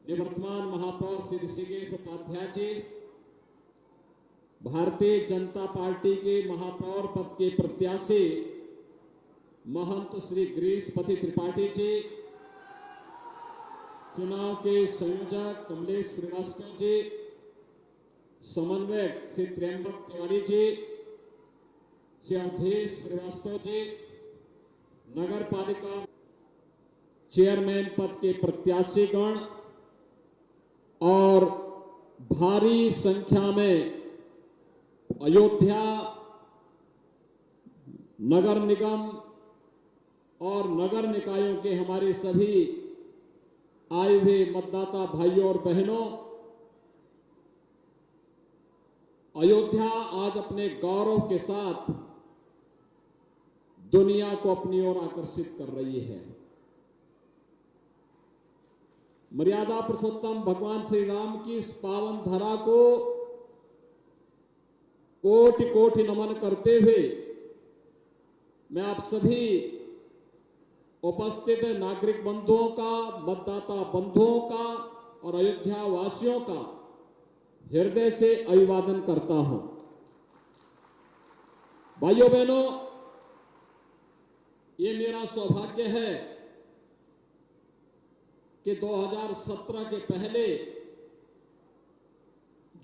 निवर्तमान महापौर श्री ऋषिकेश उपाध्याय जी, भारतीय जनता पार्टी के महापौर पद के प्रत्याशी महंत श्री गिरीशपति त्रिपाठी जी, चुनाव के संयोजक कमलेश श्रीवास्तव जी, समन्वयक श्री त्र्यंबक तिवारी जी, श्री अवधेश श्रीवास्तव जी, नगर पालिका चेयरमैन पद के प्रत्याशीगण और भारी संख्या में अयोध्या नगर निगम और नगर निकायों के हमारे सभी आए हुए मतदाता भाइयों और बहनों, अयोध्या आज अपने गौरव के साथ दुनिया को अपनी ओर आकर्षित कर रही है। मर्यादा पुरुषोत्तम भगवान श्री राम की इस पावन धरा को कोटि कोटि नमन करते हुए मैं आप सभी उपस्थित नागरिक बंधुओं का, मतदाता बंधुओं का और अयोध्या वासियों का हृदय से अभिवादन करता हूं। भाइयों बहनों, ये मेरा सौभाग्य है कि 2017 के पहले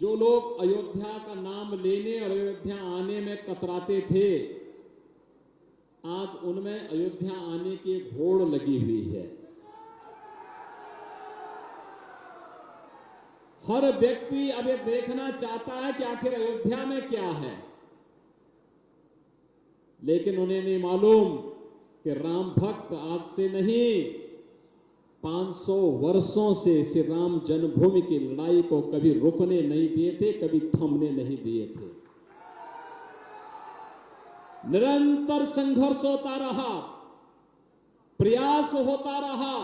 जो लोग अयोध्या का नाम लेने और अयोध्या आने में कतराते थे, आज उनमें अयोध्या आने की होड़ लगी हुई है। हर व्यक्ति अब ये देखना चाहता है कि आखिर अयोध्या में क्या है, लेकिन उन्हें नहीं मालूम कि राम भक्त आज से नहीं 500 वर्षों से श्री राम जन्मभूमि की लड़ाई को कभी रुकने नहीं दिए थे, कभी थमने नहीं दिए थे। निरंतर संघर्ष होता रहा, प्रयास होता रहा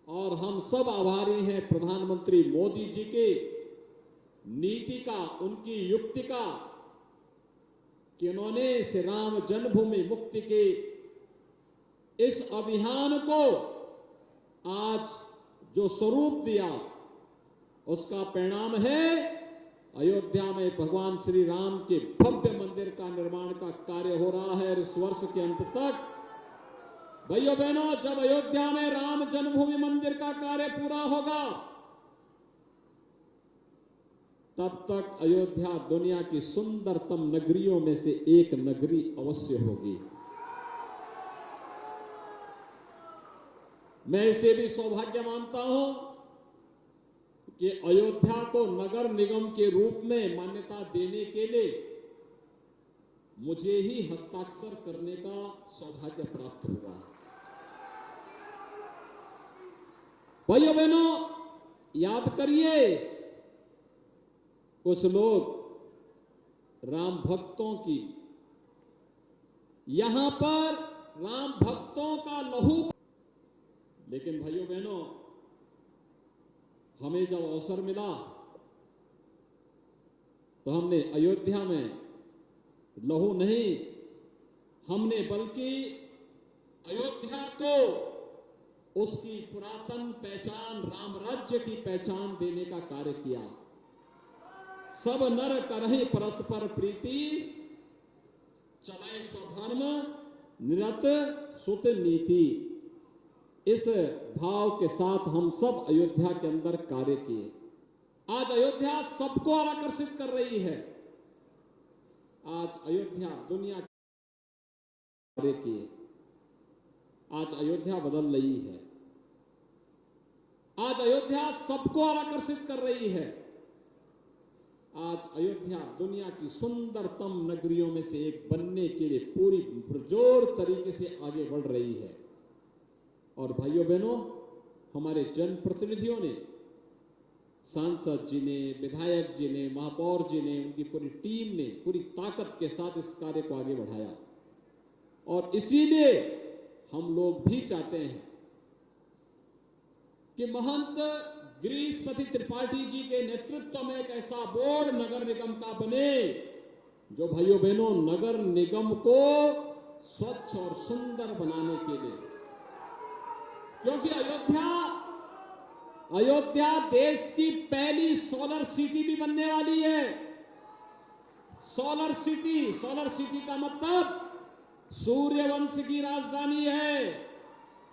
और हम सब आभारी हैं प्रधानमंत्री मोदी जी के नीति का, उनकी युक्ति का कि उन्होंने श्री राम जन्मभूमि मुक्ति के इस अभियान को आज जो स्वरूप दिया, उसका परिणाम है अयोध्या में भगवान श्री राम के भव्य मंदिर का निर्माण का कार्य हो रहा है। और इस वर्ष के अंत तक भाइयों बहनों, जब अयोध्या में राम जन्मभूमि मंदिर का कार्य पूरा होगा, तब तक अयोध्या दुनिया की सुंदरतम नगरियों में से एक नगरी अवश्य होगी। मैं इसे भी सौभाग्य मानता हूं कि अयोध्या को नगर निगम के रूप में मान्यता देने के लिए मुझे ही हस्ताक्षर करने का सौभाग्य प्राप्त हुआ। भाइयों बहनों, याद करिए, कुछ लोग राम भक्तों की, यहां पर राम भक्तों का लहू, लेकिन भाइयों बहनों, हमें जब अवसर मिला तो हमने अयोध्या में लहू नहीं, हमने बल्कि अयोध्या को उसकी पुरातन पहचान, राम राज्य की पहचान देने का कार्य किया। सब नर करहि परस्पर प्रीति, चलाए स्वधर्म निरत सुत नीति। इस भाव के साथ हम सब अयोध्या के अंदर कार्य किए। आज अयोध्या सबको आकर्षित कर रही है। आज अयोध्या दुनिया के कार्य किए, आज अयोध्या बदल रही है। आज अयोध्या सबको आकर्षित कर रही है। आज अयोध्या दुनिया की सुंदरतम नगरियों में से एक बनने के लिए पूरी पुरजोर तरीके से आगे बढ़ रही है। और भाइयों बहनों, हमारे जनप्रतिनिधियों ने, सांसद जी ने, विधायक जी ने, महापौर जी ने, उनकी पूरी टीम ने पूरी ताकत के साथ इस कार्य को आगे बढ़ाया। और इसीलिए हम लोग भी चाहते हैं कि महंत गिरीशपति त्रिपाठी जी के नेतृत्व में एक ऐसा बोर्ड नगर निगम का बने जो भाइयों बहनों नगर निगम को स्वच्छ और सुंदर बनाने के लिए, क्योंकि अयोध्या अयोध्या देश की पहली सोलर सिटी भी बनने वाली है। सोलर सिटी का मतलब सूर्यवंश की राजधानी है।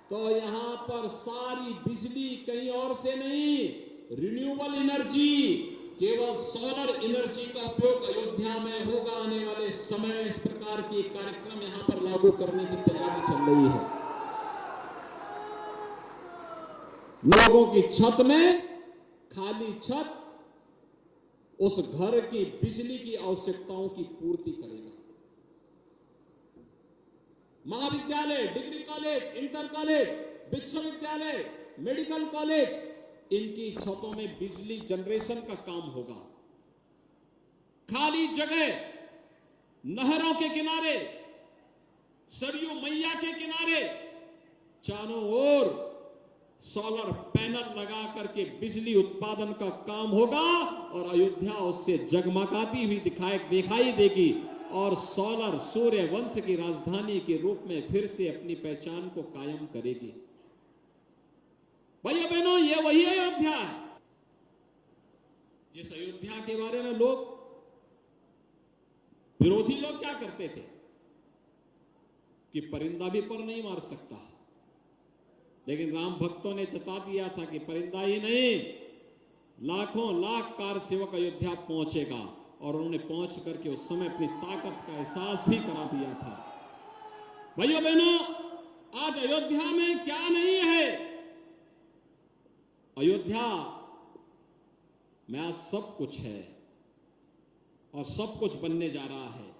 तो यहां पर सारी बिजली कहीं और से नहीं, रिन्यूएबल एनर्जी, केवल सोलर एनर्जी का उपयोग अयोध्या में होगा। आने वाले समय इस प्रकार के कार्यक्रम यहां पर लागू करने की तैयारी चल रही है। लोगों की छत में खाली छत उस घर की बिजली की आवश्यकताओं की पूर्ति करेगा। महाविद्यालय, डिग्री कॉलेज, इंटर कॉलेज, विश्वविद्यालय, मेडिकल कॉलेज, इनकी छतों में बिजली जनरेशन का काम होगा। खाली जगह, नहरों के किनारे, सरयू मैया के किनारे चारों ओर सोलर पैनल लगा करके बिजली उत्पादन का काम होगा और अयोध्या उससे जगमगाती हुई दिखाई देगी और सोलर सूर्य वंश की राजधानी के रूप में फिर से अपनी पहचान को कायम करेगी। भैया बहनों, ये वही अयोध्या है जिस अयोध्या के बारे में विरोधी लोग क्या करते थे कि परिंदा भी पर नहीं मार सकता, लेकिन राम भक्तों ने जता दिया था कि परिंदा ही नहीं, लाखों लाख कार सेवक अयोध्या पहुंचेगा और उन्होंने पहुंच करके उस समय अपनी ताकत का एहसास भी करा दिया था। भाइयों बहनों, आज अयोध्या में क्या नहीं है? अयोध्या में आज सब कुछ है और सब कुछ बनने जा रहा है।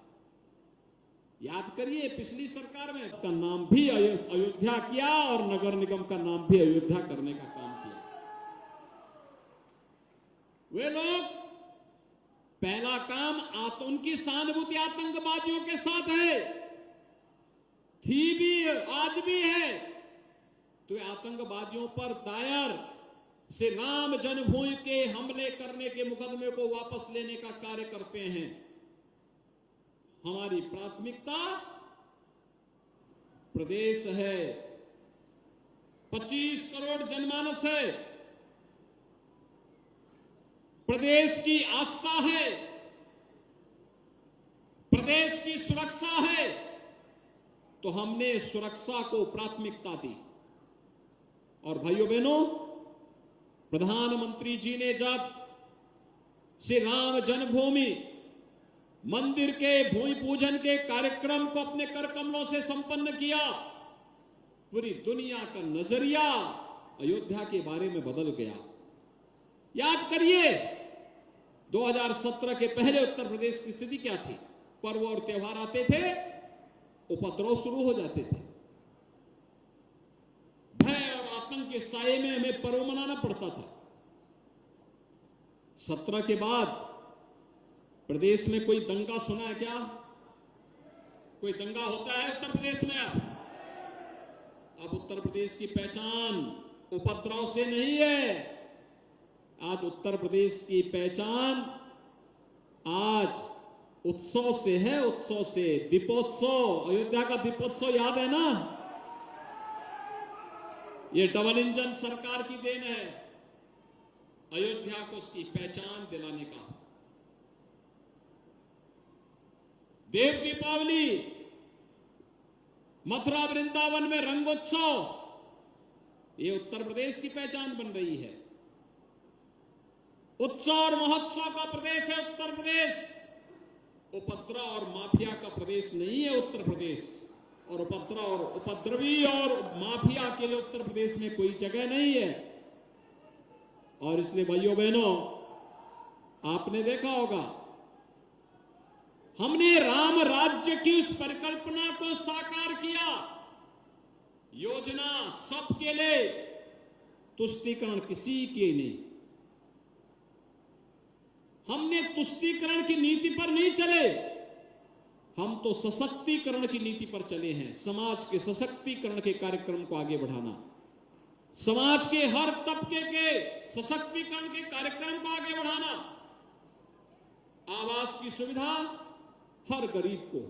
याद करिए, पिछली सरकार में का नाम भी अयोध्या किया और नगर निगम का नाम भी अयोध्या करने का काम किया। वे लोग पहला काम उनकी सहानुभूति आतंकवादियों के साथ है, थी भी, आज भी है। तो आतंकवादियों पर दायर से राम जन्मभूमि के हमले करने के मुकदमे को वापस लेने का कार्य करते हैं। हमारी प्राथमिकता प्रदेश है, 25 करोड़ जनमानस है, प्रदेश की आस्था है, प्रदेश की सुरक्षा है। तो हमने सुरक्षा को प्राथमिकता दी। और भाइयों बहनों, प्रधानमंत्री जी ने जब श्री राम जन्मभूमि मंदिर के भूमि पूजन के कार्यक्रम को अपने कर कमलों से संपन्न किया, पूरी दुनिया का नजरिया अयोध्या के बारे में बदल गया। याद करिए, 2017 के पहले उत्तर प्रदेश की स्थिति क्या थी? पर्व और त्योहार आते थे, उपद्रव शुरू हो जाते थे, भय और आतंक के साये में हमें पर्व मनाना पड़ता था। 17 के बाद प्रदेश में कोई दंगा सुना है क्या? कोई दंगा होता है उत्तर प्रदेश में? अब उत्तर प्रदेश की पहचान उपद्रव से नहीं है। आज उत्तर प्रदेश की पहचान आज उत्सव से है, उत्सव से। दीपोत्सव, अयोध्या का दीपोत्सव याद है ना? ये डबल इंजन सरकार की देन है, अयोध्या को उसकी पहचान दिलाने का। देव दीपावली, मथुरा वृंदावन में रंगोत्सव, ये उत्तर प्रदेश की पहचान बन रही है। उत्सव और महोत्सव का प्रदेश है उत्तर प्रदेश। उपद्रव और माफिया का प्रदेश नहीं है उत्तर प्रदेश। और उपद्रव और उपद्रवी और माफिया के लिए उत्तर प्रदेश में कोई जगह नहीं है। और इसलिए भाइयों बहनों, आपने देखा होगा, हमने राम राज्य की उस परिकल्पना को साकार किया। योजना सबके लिए, तुष्टीकरण किसी के नहीं। हमने तुष्टीकरण की नीति पर नहीं चले, हम तो सशक्तिकरण की नीति पर चले हैं। समाज के सशक्तिकरण के कार्यक्रम को आगे बढ़ाना, समाज के हर तबके के सशक्तिकरण के कार्यक्रम को आगे बढ़ाना, आवास की सुविधा हर गरीब को।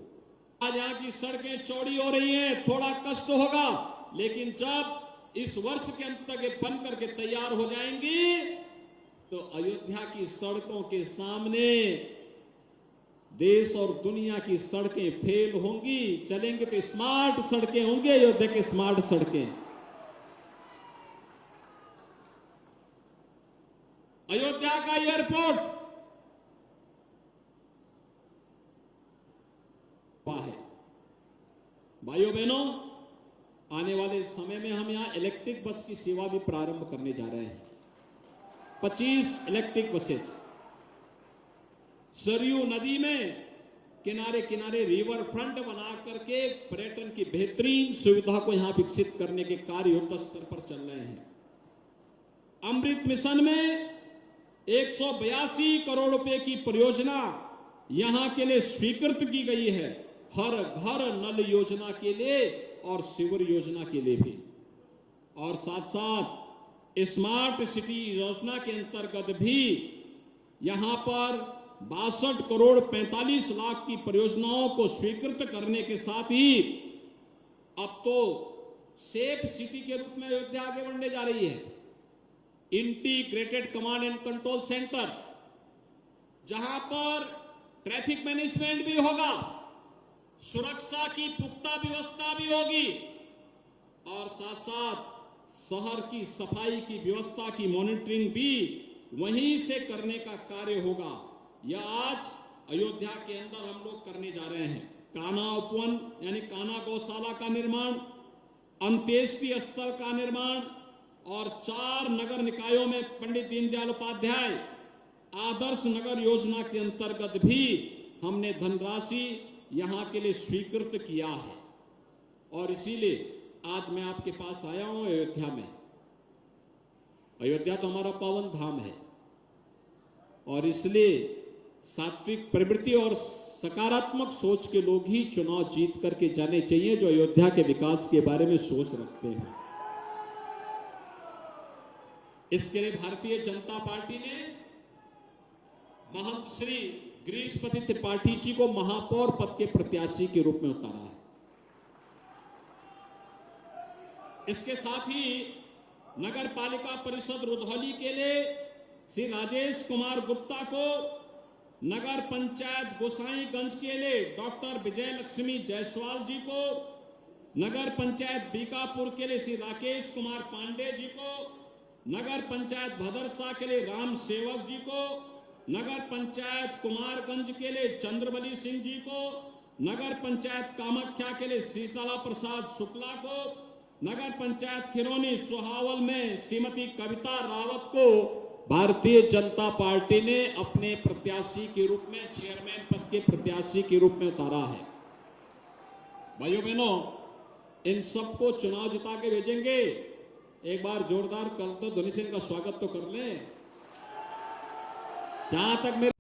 आज यहां की सड़कें चौड़ी हो रही हैं, थोड़ा कष्ट होगा, लेकिन जब इस वर्ष के अंत तक ये बन करके तैयार हो जाएंगी तो अयोध्या की सड़कों के सामने देश और दुनिया की सड़कें फेल होंगी। चलेंगे तो स्मार्ट सड़कें होंगी, अयोध्या की स्मार्ट सड़कें। अयोध्या का एयरपोर्ट है। भाइयों बहनों, आने वाले समय में हम यहां इलेक्ट्रिक बस की सेवा भी प्रारंभ करने जा रहे हैं। 25 इलेक्ट्रिक बसेज सरयू नदी में किनारे किनारे रिवर फ्रंट बना करके पर्यटन की बेहतरीन सुविधा को यहां विकसित करने के कार्य युद्ध स्तर पर चल रहे हैं। अमृत मिशन में 182 करोड़ रुपए की परियोजना यहां के लिए स्वीकृत की गई है, हर घर नल योजना के लिए और सीवर योजना के लिए भी। और साथ साथ स्मार्ट सिटी योजना के अंतर्गत भी यहां पर 62 करोड़ 45 लाख की परियोजनाओं को स्वीकृत करने के साथ ही अब तो सेफ सिटी के रूप में अयोध्या आगे बढ़ने जा रही है। Integrated command and control centre, जहां पर ट्रैफिक मैनेजमेंट भी होगा, सुरक्षा की पुख्ता व्यवस्था भी होगी और साथ साथ शहर की सफाई की व्यवस्था की मॉनिटरिंग भी वहीं से करने का कार्य होगा। यह आज अयोध्या के अंदर हम लोग करने जा रहे हैं। कान्हा उपवन यानी कान्हा गौशाला का निर्माण, अंत्येष्टि स्थल का निर्माण और 4 नगर निकायों में पंडित दीनदयाल उपाध्याय आदर्श नगर योजना के अंतर्गत भी हमने धनराशि यहां के लिए स्वीकृत किया है। और इसीलिए आज मैं आपके पास आया हूं अयोध्या में। अयोध्या तो हमारा पावन धाम है और इसलिए सात्विक प्रवृत्ति और सकारात्मक सोच के लोग ही चुनाव जीत करके जाने चाहिए, जो अयोध्या के विकास के बारे में सोच रखते हैं। इसके लिए भारतीय जनता पार्टी ने महंत श्री गिरीशपति त्रिपाठी जी को महापौर पद के प्रत्याशी के रूप में उतारा है। इसके साथ ही नगर पालिका परिषद रुधौली के लिए श्री राजेश कुमार गुप्ता को, नगर पंचायत गोसाईगंज के लिए डॉक्टर विजय लक्ष्मी जायसवाल जी को, नगर पंचायत बीकापुर के लिए श्री राकेश कुमार पांडे जी को, नगर पंचायत भदरसा के लिए राम सेवक जी को, नगर पंचायत कुमारगंज के लिए चंद्रबली सिंह जी को, नगर पंचायत कामाख्या के लिए शीतला प्रसाद शुक्ला को, नगर पंचायत खिरोनी सुहावल में श्रीमती कविता रावत को भारतीय जनता पार्टी ने अपने प्रत्याशी के रूप में, चेयरमैन पद के प्रत्याशी के रूप में उतारा है। भाइयों बहनों, इन सबको चुनाव जिता के भेजेंगे। एक बार जोरदार करतब ध्वनि से इनका स्वागत तो कर लें। जहां तक मेरे